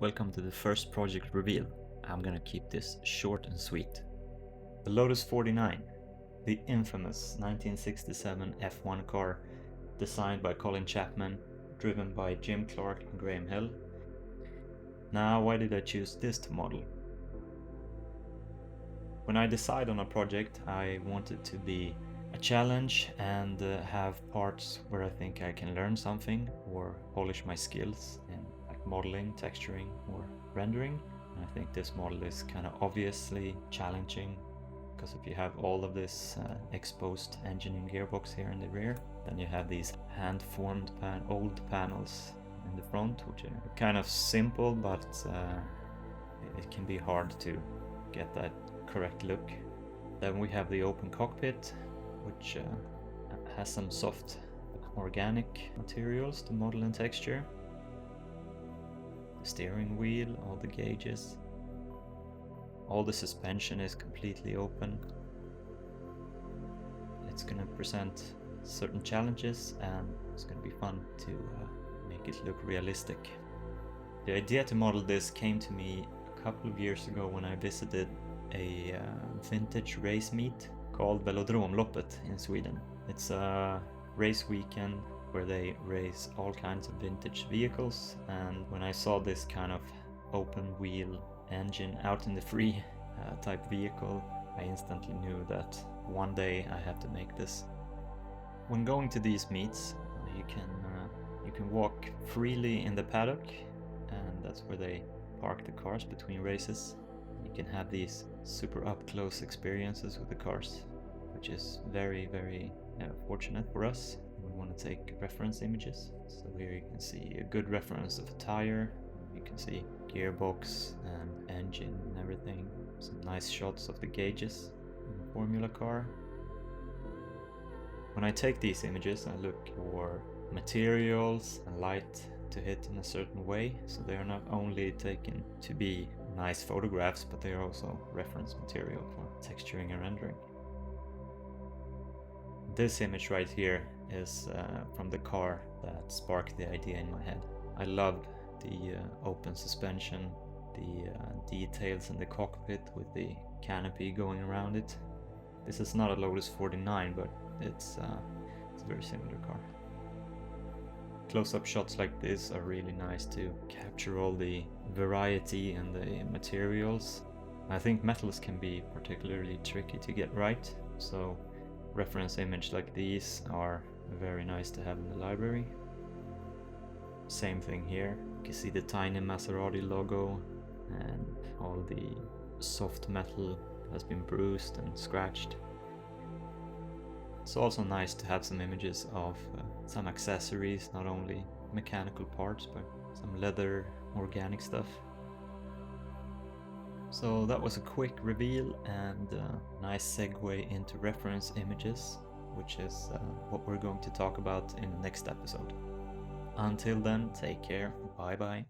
Welcome to the first project reveal. I'm gonna keep this short and sweet. The Lotus 49, the infamous 1967 F1 car designed by Colin Chapman, driven by Jim Clark and Graham Hill. Now, why did I choose this to model? When I decide on a project, I want it to be a challenge and have parts where I think I can learn something or polish my skills in like modeling, texturing, or rendering. And I think this model is kind of obviously challenging because if you have all of this exposed engine and gearbox here in the rear, then you have these hand-formed old panels in the front, which are kind of simple, but it can be hard to get that correct look. Then we have the open cockpit, which has some soft organic materials to model and texture. The steering wheel, all the gauges, all the suspension is completely open. It's gonna present certain challenges and it's gonna be fun to make it look realistic. The idea to model this came to me a couple of years ago when I visited a vintage race meet called Velodromloppet in Sweden. It's a race weekend where they race all kinds of vintage vehicles, and when I saw this kind of open wheel engine out in the free type vehicle, I instantly knew that one day I have to make this. When going to these meets, you can walk freely in the paddock, and that's where they park the cars between races. You can have these super up-close experiences with the cars, which is very, very fortunate for us. We want to take reference images. So here you can see a good reference of a tire. You can see gearbox and engine and everything. Some nice shots of the gauges in the Formula car. When I take these images, I look for materials and light to hit in a certain way, so they are not only taken to be nice photographs, but they are also reference material for texturing and rendering. This image right here is from the car that sparked the idea in my head. I love the open suspension, the details in the cockpit with the canopy going around it. This is not a Lotus 49, but it's a very similar car. Close-up shots like this are really nice to capture all the variety and the materials. I think metals can be particularly tricky to get right, so reference images like these are very nice to have in the library. Same thing here. You can see the tiny Maserati logo and all the soft metal has been bruised and scratched. It's also nice to have some images of some accessories, not only mechanical parts, but some leather, organic stuff. So that was a quick reveal and a nice segue into reference images, which is what we're going to talk about in the next episode. Until then, take care, bye bye.